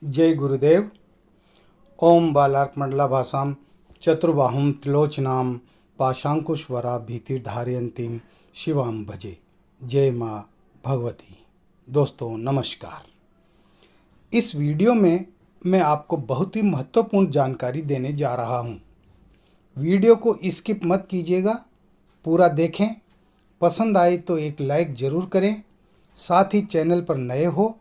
जय गुरुदेव। ओम बालार्कमंडलाभासां चतुर्बाहुं त्रिलोचनां पाशांकुशवरा भीतिर्धारयन्तीं शिवां भजे। जय माँ भगवती। दोस्तों नमस्कार। इस वीडियो में मैं आपको बहुत ही महत्वपूर्ण जानकारी देने जा रहा हूँ। वीडियो को स्किप मत कीजिएगा, पूरा देखें। पसंद आए तो एक लाइक ज़रूर करें। साथ ही चैनल पर नए हो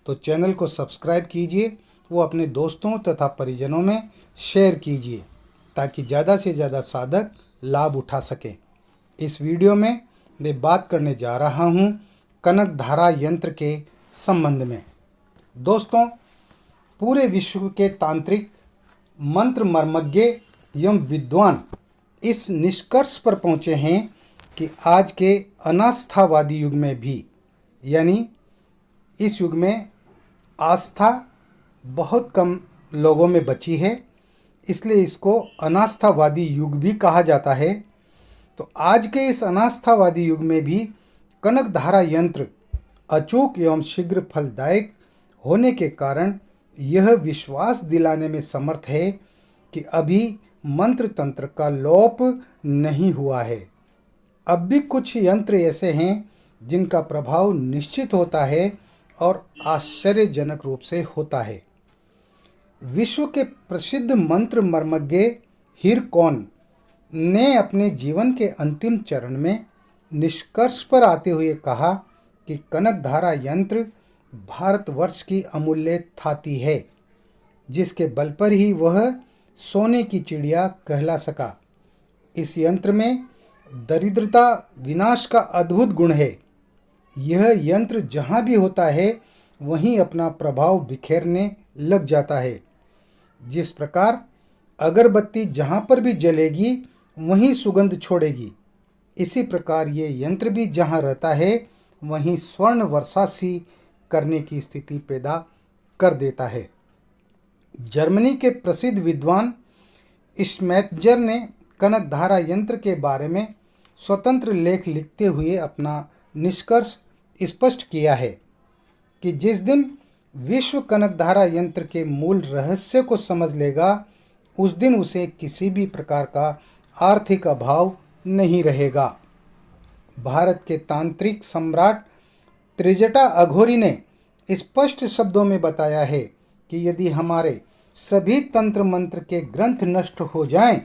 तो चैनल को सब्सक्राइब कीजिए, वो अपने दोस्तों तथा परिजनों में शेयर कीजिए ताकि ज़्यादा से ज़्यादा साधक लाभ उठा सकें। इस वीडियो में मैं बात करने जा रहा हूँ कनक धारा यंत्र के संबंध में। दोस्तों, पूरे विश्व के तांत्रिक, मंत्र मर्मज्ञ एवं विद्वान इस निष्कर्ष पर पहुँचे हैं कि आज के अनास्थावादी युग में भी, यानी इस युग में आस्था बहुत कम लोगों में बची है, इसलिए इसको अनास्थावादी युग भी कहा जाता है। तो आज के इस अनास्थावादी युग में भी कनक धारा यंत्र अचूक एवं शीघ्र फलदायक होने के कारण यह विश्वास दिलाने में समर्थ है कि अभी मंत्र तंत्र का लोप नहीं हुआ है। अब भी कुछ यंत्र ऐसे हैं जिनका प्रभाव निश्चित होता है और आश्चर्यजनक रूप से होता है। विश्व के प्रसिद्ध मंत्र मर्मज्ञ हिरकॉन ने अपने जीवन के अंतिम चरण में निष्कर्ष पर आते हुए कहा कि कनक धारा यंत्र भारतवर्ष की अमूल्य थाती है, जिसके बल पर ही वह सोने की चिड़िया कहला सका। इस यंत्र में दरिद्रता विनाश का अद्भुत गुण है। यह यंत्र जहाँ भी होता है वहीं अपना प्रभाव बिखेरने लग जाता है। जिस प्रकार अगरबत्ती जहाँ पर भी जलेगी वहीं सुगंध छोड़ेगी, इसी प्रकार ये यंत्र भी जहाँ रहता है वहीं स्वर्ण वर्षा सी करने की स्थिति पैदा कर देता है। जर्मनी के प्रसिद्ध विद्वान स्मेत्जर ने कनक धारा यंत्र के बारे में स्वतंत्र लेख लिखते हुए अपना निष्कर्ष स्पष्ट किया है कि जिस दिन विश्व कनक धारा यंत्र के मूल रहस्य को समझ लेगा, उस दिन उसे किसी भी प्रकार का आर्थिक अभाव नहीं रहेगा। भारत के तांत्रिक सम्राट त्रिजटा अघोरी ने स्पष्ट शब्दों में बताया है कि यदि हमारे सभी तंत्र मंत्र के ग्रंथ नष्ट हो जाएं,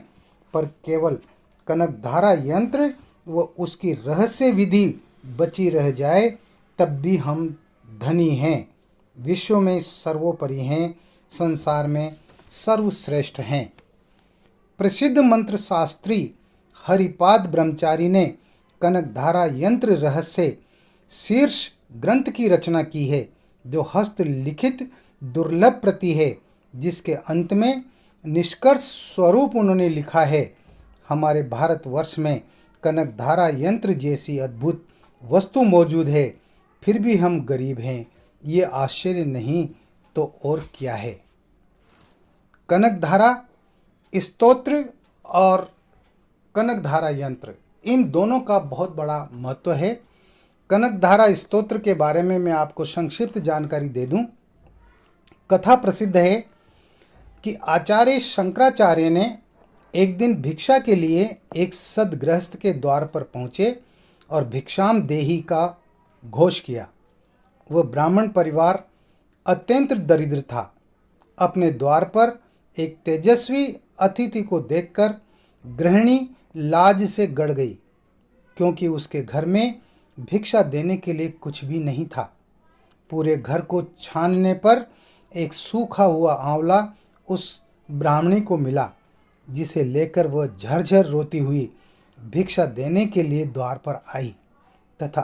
पर केवल कनक धारा यंत्र व उसकी रहस्य विधि बची रह जाए, तब भी हम धनी हैं, विश्व में सर्वोपरि हैं, संसार में सर्वश्रेष्ठ हैं। प्रसिद्ध मंत्र शास्त्री हरिपाद ब्रह्मचारी ने कनक धारा यंत्र रहस्य शीर्ष ग्रंथ की रचना की है, जो हस्तलिखित दुर्लभ प्रति है, जिसके अंत में निष्कर्ष स्वरूप उन्होंने लिखा है, हमारे भारतवर्ष में कनक धारा यंत्र जैसी अद्भुत वस्तु मौजूद है, फिर भी हम गरीब हैं। ये आश्चर्य नहीं तो और क्या है। कनक धारा स्तोत्र और कनक धारा यंत्र, इन दोनों का बहुत बड़ा महत्व है। कनक धारा स्तोत्र के बारे में मैं आपको संक्षिप्त जानकारी दे दूं। कथा प्रसिद्ध है कि आचार्य शंकराचार्य ने एक दिन भिक्षा के लिए एक सद्गृहस्थ के द्वार पर पहुँचे और भिक्षाम देहि का घोष किया। वह ब्राह्मण परिवार अत्यंत दरिद्र था। अपने द्वार पर एक तेजस्वी अतिथि को देखकर गृहिणी लाज से गड़ गई, क्योंकि उसके घर में भिक्षा देने के लिए कुछ भी नहीं था। पूरे घर को छानने पर एक सूखा हुआ आंवला उस ब्राह्मणी को मिला, जिसे लेकर वह झरझर रोती हुई भिक्षा देने के लिए द्वार पर आई तथा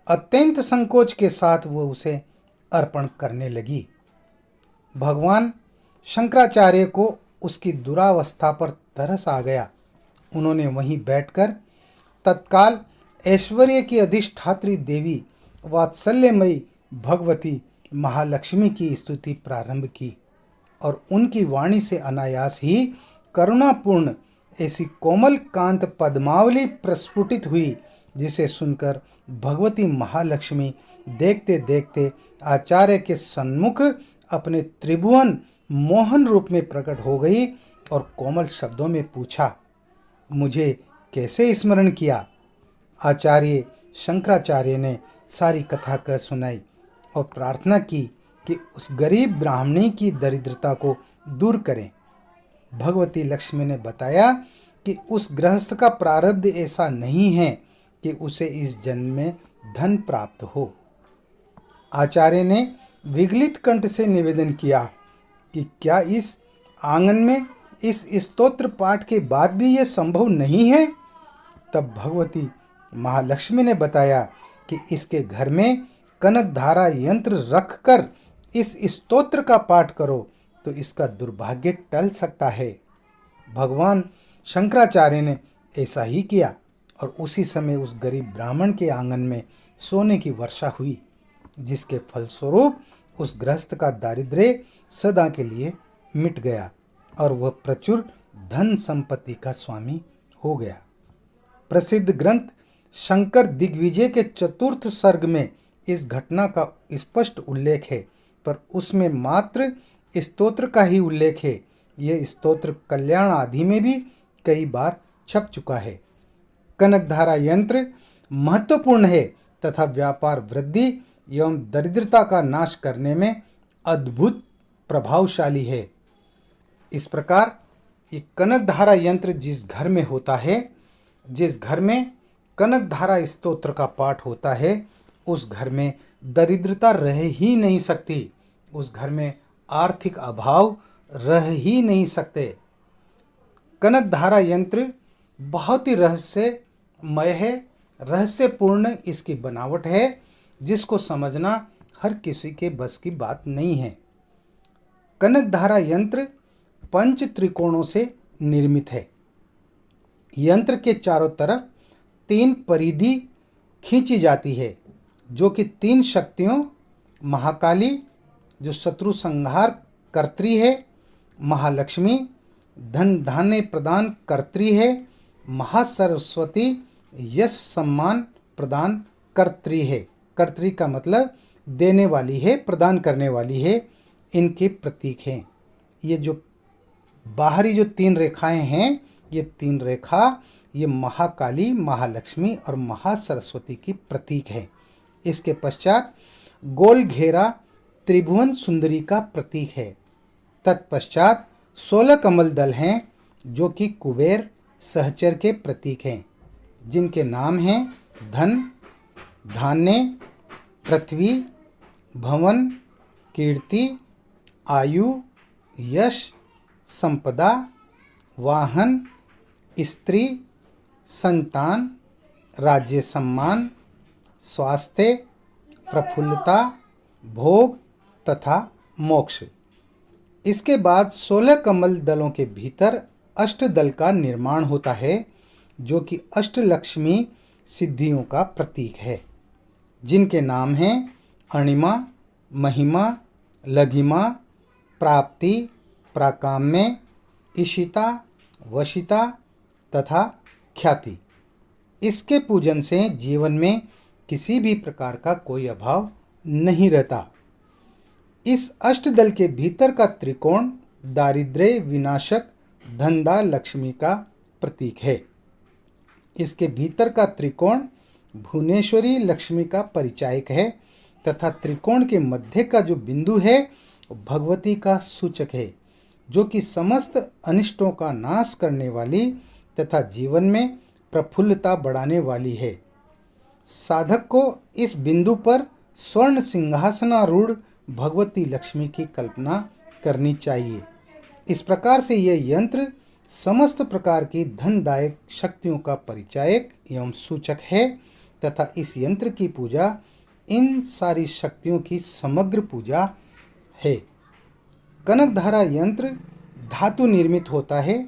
अत्यंत संकोच के साथ वह उसे अर्पण करने लगी। भगवान शंकराचार्य को उसकी दुरावस्था पर तरस आ गया। उन्होंने वहीं बैठकर तत्काल ऐश्वर्य की अधिष्ठात्री देवी वात्सल्यमयी भगवती महालक्ष्मी की स्तुति प्रारंभ की और उनकी वाणी से अनायास ही करुणापूर्ण ऐसी कोमल कांत पद्मावली प्रस्फुटित हुई, जिसे सुनकर भगवती महालक्ष्मी देखते देखते आचार्य के सन्मुख अपने त्रिभुवन मोहन रूप में प्रकट हो गई और कोमल शब्दों में पूछा, मुझे कैसे स्मरण किया? आचार्य शंकराचार्य ने सारी कथा कह सुनाई और प्रार्थना की कि उस गरीब ब्राह्मणी की दरिद्रता को दूर करें। भगवती लक्ष्मी ने बताया कि उस गृहस्थ का प्रारब्ध ऐसा नहीं है कि उसे इस जन्म में धन प्राप्त हो। आचार्य ने विगलित कंठ से निवेदन किया कि क्या इस आंगन में इस स्तोत्र पाठ के बाद भी यह संभव नहीं है? तब भगवती महालक्ष्मी ने बताया कि इसके घर में कनकधारा यंत्र रखकर इस स्तोत्र का पाठ करो तो इसका दुर्भाग्य टल सकता है। भगवान शंकराचार्य ने ऐसा ही किया और उसी समय उस गरीब ब्राह्मण के आंगन में सोने की वर्षा हुई, जिसके फलस्वरूप उस गृहस्थ का दारिद्र्य सदा के लिए मिट गया और वह प्रचुर धन संपत्ति का स्वामी हो गया। प्रसिद्ध ग्रंथ शंकर दिग्विजय के चतुर्थ सर्ग में इस घटना का स्पष्ट उल्लेख है, पर उसमें मात्र स्तोत्र का ही उल्लेख है। यह स्तोत्र कल्याण आदि में भी कई बार छप चुका है। कनकधारा यंत्र महत्वपूर्ण है तथा व्यापार वृद्धि एवं दरिद्रता का नाश करने में अद्भुत प्रभावशाली है। इस प्रकार ये कनकधारा यंत्र जिस घर में होता है, जिस घर में कनकधारा स्तोत्र का पाठ होता है, उस घर में दरिद्रता रह ही नहीं सकती, उस घर में आर्थिक अभाव रह ही नहीं सकते। कनकधारा यंत्र बहुत ही रहस्यमय है, रहस्यपूर्ण इसकी बनावट है, जिसको समझना हर किसी के बस की बात नहीं है। कनकधारा यंत्र पंच त्रिकोणों से निर्मित है। यंत्र के चारों तरफ 3 परिधि खींची जाती है, जो कि 3 शक्तियों महाकाली जो शत्रु संहार कर्त्री है, महालक्ष्मी धन धान्य प्रदान कर्त्री है, महासरस्वती यश सम्मान प्रदान कर्त्री है। कर्त्री का मतलब देने वाली है, प्रदान करने वाली है, इनके प्रतीक हैं। ये जो बाहरी जो 3 रेखाएं हैं, ये 3 रेखा ये महाकाली, महालक्ष्मी और महासरस्वती की प्रतीक है। इसके पश्चात गोल घेरा त्रिभुवन सुंदरी का प्रतीक है। तत्पश्चात 16 कमल दल हैं, जो कि कुबेर सहचर के प्रतीक हैं, जिनके नाम हैं धन, धान्य, पृथ्वी, भवन, कीर्ति, आयु, यश, संपदा, वाहन, स्त्री, संतान, राज्य सम्मान, स्वास्थ्य, प्रफुल्लता, भोग तथा मोक्ष। इसके बाद 16 कमल दलों के भीतर अष्टदल का निर्माण होता है, जो कि अष्टलक्ष्मी सिद्धियों का प्रतीक है, जिनके नाम हैं अणिमा, महिमा, लघिमा, प्राप्ति, प्राकाम्य, इशिता, वशिता तथा ख्याति। इसके पूजन से जीवन में किसी भी प्रकार का कोई अभाव नहीं रहता। इस अष्टदल के भीतर का त्रिकोण दारिद्र्य विनाशक धनदा लक्ष्मी का प्रतीक है। इसके भीतर का त्रिकोण भुवनेश्वरी लक्ष्मी का परिचायक है तथा त्रिकोण के मध्य का जो बिंदु है भगवती का सूचक है, जो कि समस्त अनिष्टों का नाश करने वाली तथा जीवन में प्रफुल्लता बढ़ाने वाली है। साधक को इस बिंदु पर स्वर्ण सिंहासनारूढ़ भगवती लक्ष्मी की कल्पना करनी चाहिए। इस प्रकार से यह यंत्र समस्त प्रकार की धनदायक शक्तियों का परिचायक एवं सूचक है तथा इस यंत्र की पूजा इन सारी शक्तियों की समग्र पूजा है। कनकधारा यंत्र धातु निर्मित होता है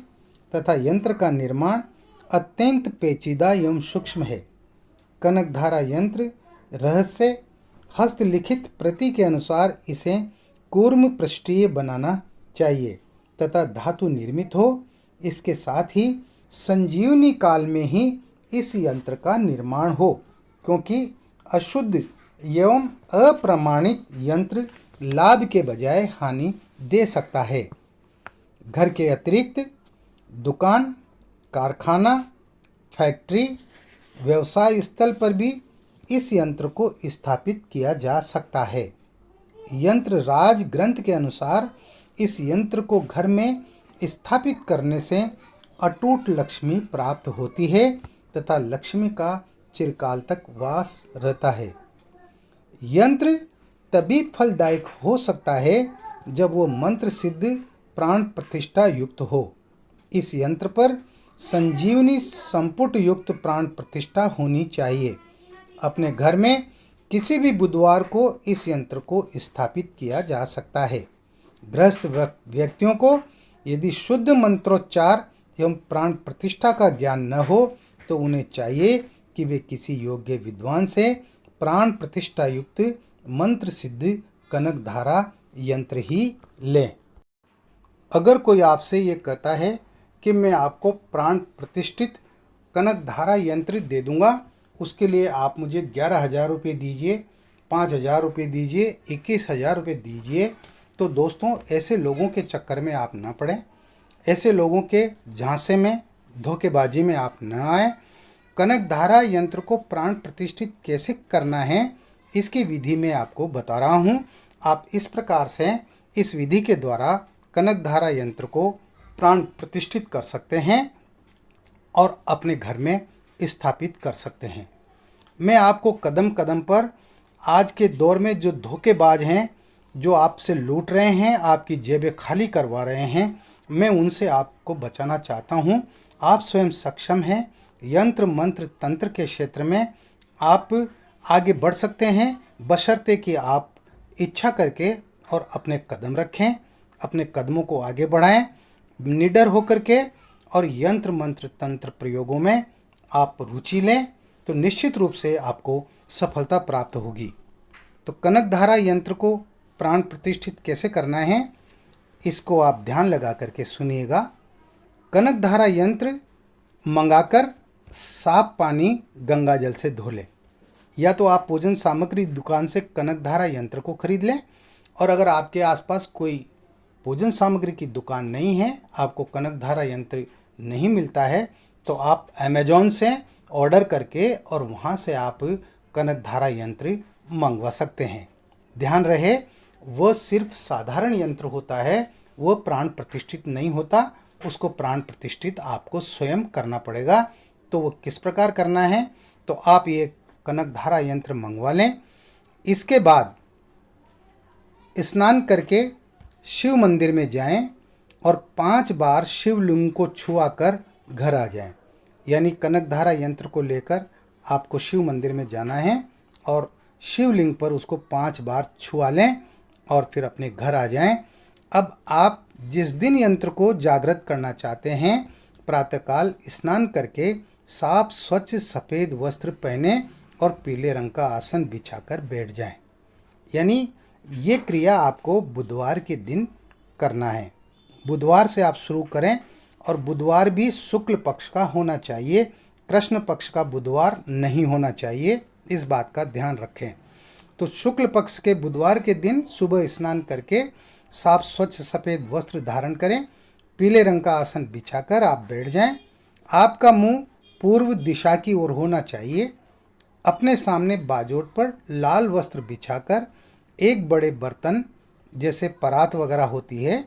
तथा यंत्र का निर्माण अत्यंत पेचीदा एवं सूक्ष्म है। कनकधारा यंत्र रहस्य हस्तलिखित प्रति के अनुसार इसे कूर्म पृष्ठीय बनाना चाहिए तथा धातु निर्मित हो। इसके साथ ही संजीवनी काल में ही इस यंत्र का निर्माण हो, क्योंकि अशुद्ध एवं अप्रामाणिक यंत्र लाभ के बजाय हानि दे सकता है। घर के अतिरिक्त दुकान, कारखाना, फैक्ट्री, व्यवसाय स्थल पर भी इस यंत्र को स्थापित किया जा सकता है। यंत्र राज ग्रंथ के अनुसार इस यंत्र को घर में स्थापित करने से अटूट लक्ष्मी प्राप्त होती है तथा लक्ष्मी का चिरकाल तक वास रहता है। यंत्र तभी फलदायक हो सकता है जब वो मंत्र सिद्ध प्राण प्रतिष्ठा युक्त हो। इस यंत्र पर संजीवनी संपुट युक्त प्राण प्रतिष्ठा होनी चाहिए। अपने घर में किसी भी बुधवार को इस यंत्र को स्थापित किया जा सकता है। गृहस्थ व्यक्तियों को यदि शुद्ध मंत्रोच्चार एवं प्राण प्रतिष्ठा का ज्ञान न हो तो उन्हें चाहिए कि वे किसी योग्य विद्वान से प्राण प्रतिष्ठा युक्त मंत्र सिद्ध कनक धारा यंत्र ही लें। अगर कोई आपसे ये कहता है कि मैं आपको प्राण प्रतिष्ठित कनक धारा यंत्र दे दूंगा, उसके लिए आप मुझे 11,000 रुपये दीजिए, 5,000 रुपये दीजिए, 21,000 रुपये दीजिए, तो दोस्तों ऐसे लोगों के चक्कर में आप ना पड़ें, ऐसे लोगों के झांसे में, धोखेबाजी में आप न आए। कनक धारा यंत्र को प्राण प्रतिष्ठित कैसे करना है इसकी विधि मैं आपको बता रहा हूँ। आप इस प्रकार से इस विधि के द्वारा कनक धारा यंत्र को प्राण प्रतिष्ठित कर सकते हैं और अपने घर में स्थापित कर सकते हैं। मैं आपको कदम कदम पर आज के दौर में जो धोखेबाज हैं, जो आपसे लूट रहे हैं, आपकी जेबें खाली करवा रहे हैं, मैं उनसे आपको बचाना चाहता हूं। आप स्वयं सक्षम हैं। यंत्र मंत्र तंत्र के क्षेत्र में आप आगे बढ़ सकते हैं, बशर्ते कि आप इच्छा करके और अपने कदम रखें, अपने कदमों को आगे बढ़ाएं निडर होकर के, और यंत्र मंत्र तंत्र प्रयोगों में आप रुचि लें तो निश्चित रूप से आपको सफलता प्राप्त होगी। तो कनक धारा यंत्र को प्राण प्रतिष्ठित कैसे करना है इसको आप ध्यान लगा करके सुनिएगा। कनक धारा यंत्र मंगाकर साफ पानी गंगा जल से धो लें, या तो आप पूजन सामग्री दुकान से कनक धारा यंत्र को खरीद लें, और अगर आपके आसपास कोई पूजन सामग्री की दुकान नहीं है, आपको कनक धारा यंत्र नहीं मिलता है, तो आप अमेजॉन से ऑर्डर करके और वहाँ से आप कनक धारा यंत्र मंगवा सकते हैं। ध्यान रहे वह सिर्फ साधारण यंत्र होता है, वह प्राण प्रतिष्ठित नहीं होता, उसको प्राण प्रतिष्ठित आपको स्वयं करना पड़ेगा। तो वो किस प्रकार करना है, तो आप ये कनक धारा यंत्र मंगवा लें। इसके बाद स्नान करके शिव मंदिर में जाएं और 5 बार शिवलिंग को छुआ कर घर आ जाएं। यानी कनक धारा यंत्र को लेकर आपको शिव मंदिर में जाना है और शिवलिंग पर उसको 5 बार छुआ लें और फिर अपने घर आ जाएं। अब आप जिस दिन यंत्र को जागृत करना चाहते हैं, प्रातःकाल स्नान करके साफ स्वच्छ सफ़ेद वस्त्र पहने और पीले रंग का आसन बिछाकर बैठ जाएं। यानी ये क्रिया आपको बुधवार के दिन करना है। बुधवार से आप शुरू करें और बुधवार भी शुक्ल पक्ष का होना चाहिए, कृष्ण पक्ष का बुधवार नहीं होना चाहिए, इस बात का ध्यान रखें। तो शुक्ल पक्ष के बुधवार के दिन सुबह स्नान करके साफ स्वच्छ सफ़ेद वस्त्र धारण करें, पीले रंग का आसन बिछाकर आप बैठ जाएं। आपका मुंह पूर्व दिशा की ओर होना चाहिए। अपने सामने बाजोट पर लाल वस्त्र बिछाकर एक बड़े बर्तन जैसे परात वगैरह होती है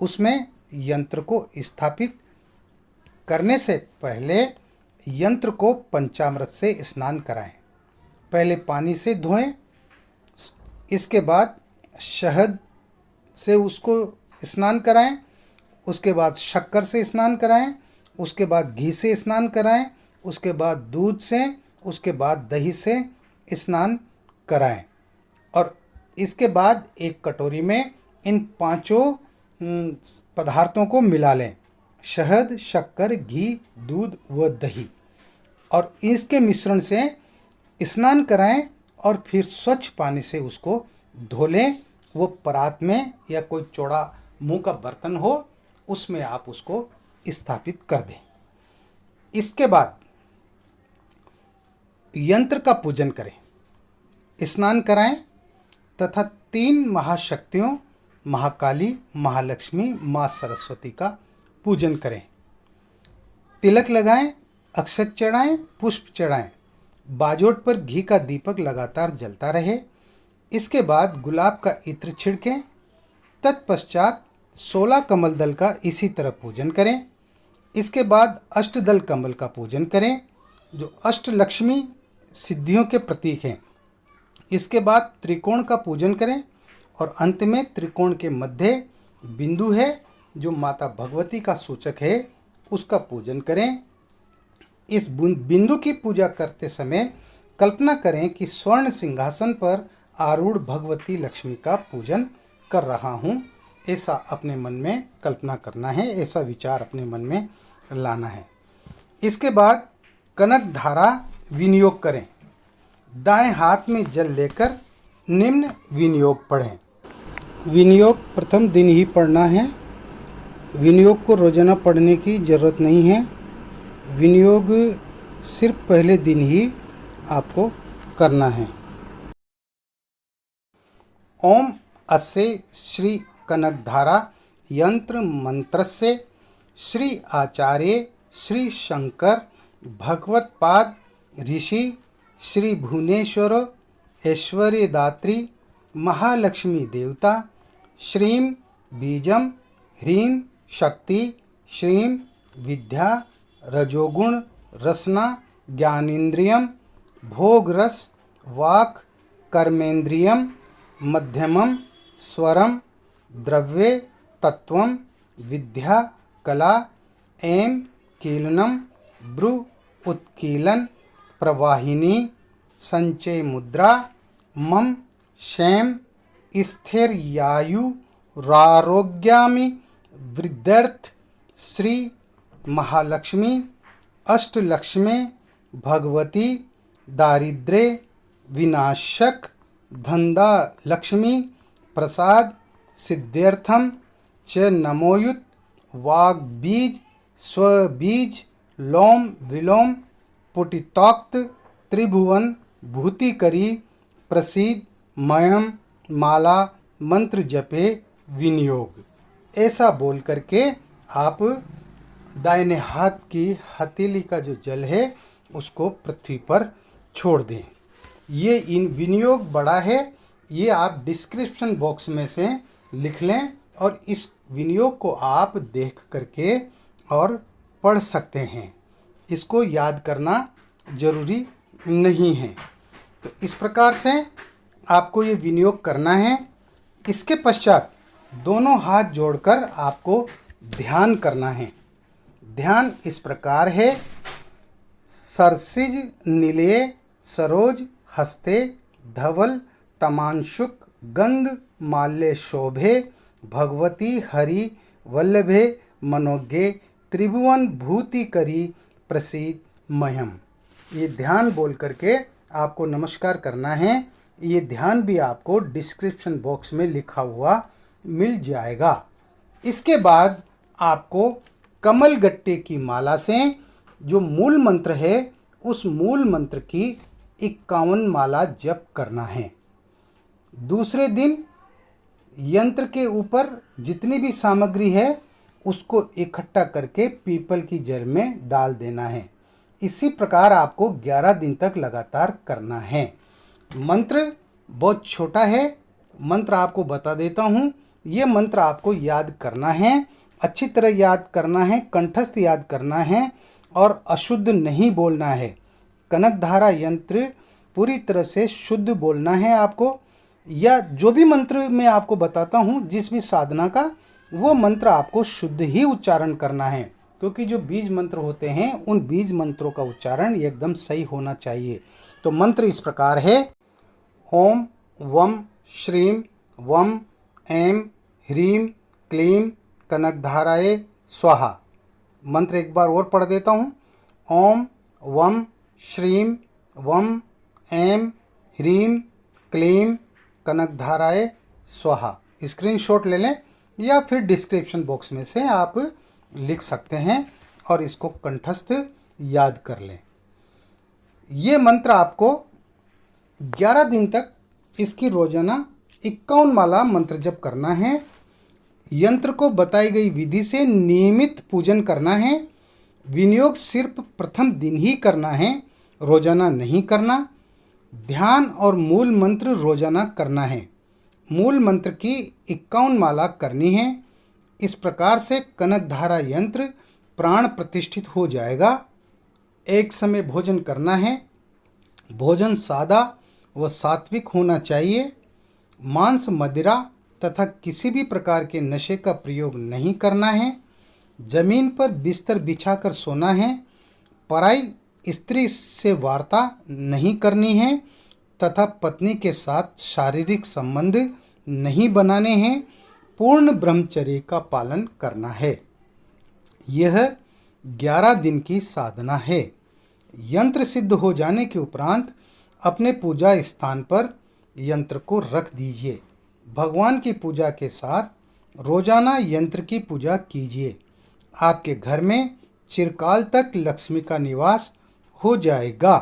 उसमें यंत्र को स्थापित करने से पहले यंत्र को पंचामृत से स्नान कराएं। पहले पानी से धोएं, इसके बाद शहद से उसको स्नान कराएं, उसके बाद शक्कर से स्नान कराएं, उसके बाद घी से स्नान कराएं, उसके बाद दूध से, उसके बाद दही से स्नान कराएं। और इसके बाद एक कटोरी में इन 5 पदार्थों को मिला लें, शहद, शक्कर, घी, दूध व दही, और इसके मिश्रण से स्नान कराएं और फिर स्वच्छ पानी से उसको धो लें। वो परात में या कोई चौड़ा मुंह का बर्तन हो उसमें आप उसको स्थापित कर दें। इसके बाद यंत्र का पूजन करें, स्नान कराएं तथा 3 महाशक्तियों महाकाली, महालक्ष्मी, माँ सरस्वती का पूजन करें। तिलक लगाएं, अक्षत चढ़ाएं, पुष्प चढ़ाएं। बाजोट पर घी का दीपक लगातार जलता रहे। इसके बाद गुलाब का इत्र छिड़कें। तत्पश्चात 16 कमल दल का इसी तरह पूजन करें। इसके बाद अष्टदल कमल का पूजन करें, जो अष्टलक्ष्मी सिद्धियों के प्रतीक हैं। इसके बाद त्रिकोण का पूजन करें और अंत में त्रिकोण के मध्य बिंदु है, जो माता भगवती का सूचक है, उसका पूजन करें। इस बिंदु की पूजा करते समय कल्पना करें कि स्वर्ण सिंहासन पर आरूढ़ भगवती लक्ष्मी का पूजन कर रहा हूँ। ऐसा अपने मन में कल्पना करना है, ऐसा विचार अपने मन में लाना है। इसके बाद कनक धारा विनियोग करें। दाएं हाथ में जल लेकर निम्न विनियोग पढ़ें। विनियोग प्रथम दिन ही पढ़ना है। विनियोग को रोजाना पढ़ने की ज़रूरत नहीं है। विनियोग सिर्फ पहले दिन ही आपको करना है। ओम अस्य श्री कनकधारा यंत्र मंत्रस्य श्री आचार्य श्री शंकर भगवत्पाद ऋषि श्री भुवनेश्वर ऐश्वर्यदात्री महालक्ष्मी देवता श्रीं बीजम ह्रीं शक्ति श्रीं विद्या रजोगुण रसना ज्ञानेन्द्रियम भोगरस वाक् कर्मेन्द्रियम मध्यमम स्वरम द्रव्ये तत्वम विद्या कला एम कीलनम ब्रु उत्कीलन प्रवाहिनी संचय मुद्रा मम क्षेम स्थिर्यायु रारोग्यामि वृद्धर्थ श्री महालक्ष्मी अष्टलक्ष्मी भगवती दारिद्र्य विनाशक धंधा लक्ष्मी प्रसाद सिद्ध्यर्थम च नमोयुत वाग्बीज स्वबीज लोम विलोम पुटितोक्त त्रिभुवन भूतिकरी प्रसीद मयम माला मंत्र जपे विनियोग। ऐसा बोल करके आप दाहिने हाथ की हथेली का जो जल है उसको पृथ्वी पर छोड़ दें। ये इन विनियोग बड़ा है, ये आप डिस्क्रिप्शन बॉक्स में से लिख लें और इस विनियोग को आप देख करके और पढ़ सकते हैं। इसको याद करना ज़रूरी नहीं है। तो इस प्रकार से आपको ये विनियोग करना है। इसके पश्चात दोनों हाथ जोड़कर आपको ध्यान करना है। ध्यान इस प्रकार है। सरसिज निलये सरोज हस्ते धवल तमांशुक गंध माल्य शोभे भगवती हरि वल्लभे मनोज्ञे त्रिभुवन भूति करी प्रसीद मह्यम। ये ध्यान बोल करके आपको नमस्कार करना है। ये ध्यान भी आपको डिस्क्रिप्शन बॉक्स में लिखा हुआ मिल जाएगा। इसके बाद आपको कमल गट्टे की माला से जो मूल मंत्र है उस मूल मंत्र की 51 माला जप करना है। दूसरे दिन यंत्र के ऊपर जितनी भी सामग्री है उसको इकट्ठा करके पीपल की जड़ में डाल देना है। इसी प्रकार आपको 11 दिन तक लगातार करना है। मंत्र बहुत छोटा है, मंत्र आपको बता देता हूँ। ये मंत्र आपको याद करना है, अच्छी तरह याद करना है, कंठस्थ याद करना है और अशुद्ध नहीं बोलना है। कनकधारा यंत्र पूरी तरह से शुद्ध बोलना है आपको, या जो भी मंत्र मैं आपको बताता हूँ जिस भी साधना का, वो मंत्र आपको शुद्ध ही उच्चारण करना है, क्योंकि जो बीज मंत्र होते हैं उन बीज मंत्रों का उच्चारण एकदम सही होना चाहिए। तो मंत्र इस प्रकार है। ओम वम श्रीम वम ऐं ह्रीं क्लीं कनकधाराय स्वाहा। मंत्र एक बार और पढ़ देता हूँ। ओम वम श्रीं वम ऐं ह्रीं क्लीं कनकधाराय स्वाहा। स्क्रीनशॉट ले लें या फिर डिस्क्रिप्शन बॉक्स में से आप लिख सकते हैं और इसको कंठस्थ याद कर लें। ये मंत्र आपको 11 दिन तक इसकी रोजाना 51 माला मंत्र जप करना है। यंत्र को बताई गई विधि से नियमित पूजन करना है। विनियोग सिर्फ प्रथम दिन ही करना है, रोजाना नहीं करना। ध्यान और मूल मंत्र रोजाना करना है। मूल मंत्र की 51 माला करनी है। इस प्रकार से कनकधारा यंत्र प्राण प्रतिष्ठित हो जाएगा। एक समय भोजन करना है। भोजन सादा व सात्विक होना चाहिए। मांस, मदिरा तथा किसी भी प्रकार के नशे का प्रयोग नहीं करना है। जमीन पर बिस्तर बिछाकर सोना है। पराई स्त्री से वार्ता नहीं करनी है तथा पत्नी के साथ शारीरिक संबंध नहीं बनाने हैं। पूर्ण ब्रह्मचर्य का पालन करना है। यह 11 दिन की साधना है। यंत्र सिद्ध हो जाने के उपरांत अपने पूजा स्थान पर यंत्र को रख दीजिए। भगवान की पूजा के साथ रोजाना यंत्र की पूजा कीजिए। आपके घर में चिरकाल तक लक्ष्मी का निवास हो जाएगा।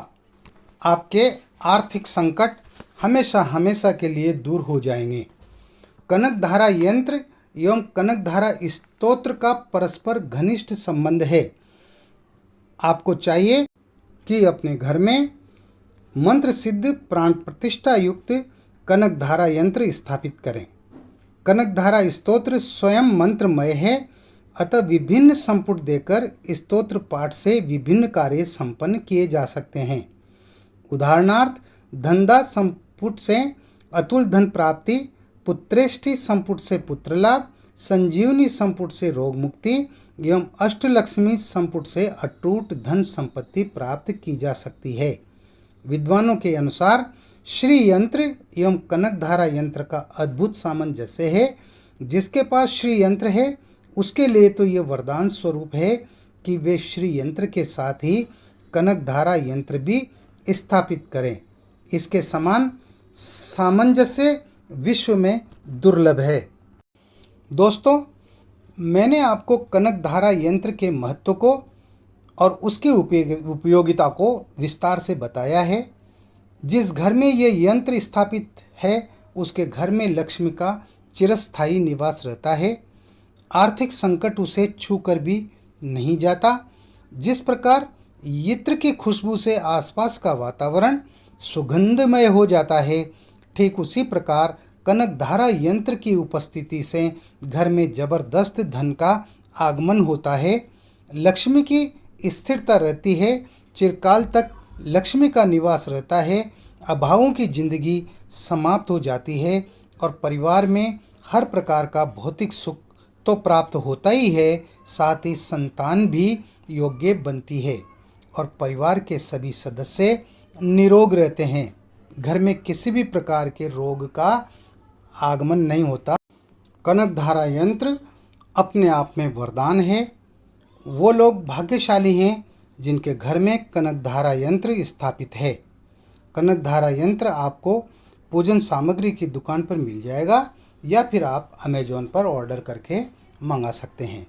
आपके आर्थिक संकट हमेशा हमेशा के लिए दूर हो जाएंगे। कनकधारा यंत्र एवं कनकधारा स्तोत्र का परस्पर घनिष्ठ संबंध है। आपको चाहिए कि अपने घर में मंत्र सिद्ध प्राण प्रतिष्ठा युक्त कनकधारा यंत्र स्थापित करें। कनकधारा स्तोत्र स्वयं मंत्रमय है, अतः विभिन्न संपुट देकर स्तोत्र पाठ से विभिन्न कार्य संपन्न किए जा सकते हैं। उदाहरणार्थ, धनदा संपुट से अतुल धन प्राप्ति, पुत्रेष्टि संपुट से पुत्र लाभ, संजीवनी संपुट से रोग मुक्ति एवं अष्टलक्ष्मी संपुट से अटूट धन संपत्ति प्राप्त की जा सकती है। विद्वानों के अनुसार श्री यंत्र एवं कनकधारा यंत्र का अद्भुत सामंजस्य है। जिसके पास श्री यंत्र है उसके लिए तो ये वरदान स्वरूप है कि वे श्री यंत्र के साथ ही कनकधारा यंत्र भी स्थापित करें। इसके समान सामंजस्य विश्व में दुर्लभ है। दोस्तों, मैंने आपको कनकधारा यंत्र के महत्व को और उसकी उपयोगिता को विस्तार से बताया है। जिस घर में ये यंत्र स्थापित है उसके घर में लक्ष्मी का चिरस्थायी निवास रहता है। आर्थिक संकट उसे छूकर भी नहीं जाता। जिस प्रकार इत्र की खुशबू से आसपास का वातावरण सुगंधमय हो जाता है, ठीक उसी प्रकार कनकधारा यंत्र की उपस्थिति से घर में जबरदस्त धन का आगमन होता है। लक्ष्मी की स्थिरता रहती है। चिरकाल तक लक्ष्मी का निवास रहता है। अभावों की जिंदगी समाप्त हो जाती है और परिवार में हर प्रकार का भौतिक सुख तो प्राप्त होता ही है, साथ ही संतान भी योग्य बनती है और परिवार के सभी सदस्य निरोग रहते हैं। घर में किसी भी प्रकार के रोग का आगमन नहीं होता। कनकधारा यंत्र अपने आप में वरदान है। वो लोग भाग्यशाली हैं जिनके घर में कनकधारा यंत्र स्थापित है। कनकधारा यंत्र आपको पूजन सामग्री की दुकान पर मिल जाएगा या फिर आप अमेज़ॉन पर ऑर्डर करके मंगा सकते हैं।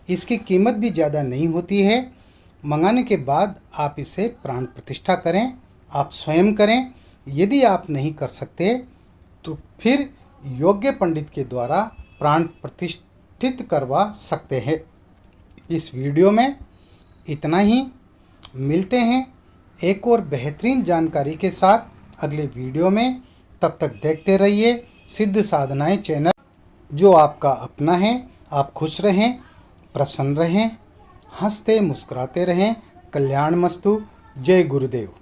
इसकी कीमत भी ज़्यादा नहीं होती है। मंगाने के बाद आप इसे प्राण प्रतिष्ठा करें, आप स्वयं करें। यदि आप नहीं कर सकते तो फिर योग्य पंडित के द्वारा प्राण प्रतिष्ठित करवा सकते हैं। इस वीडियो में इतना ही। मिलते हैं एक और बेहतरीन जानकारी के साथ अगले वीडियो में। तब तक देखते रहिए सिद्ध साधनाएं चैनल, जो आपका अपना है। आप खुश रहें, प्रसन्न रहें, हंसते मुस्कुराते रहें। कल्याण मस्तु। जय गुरुदेव।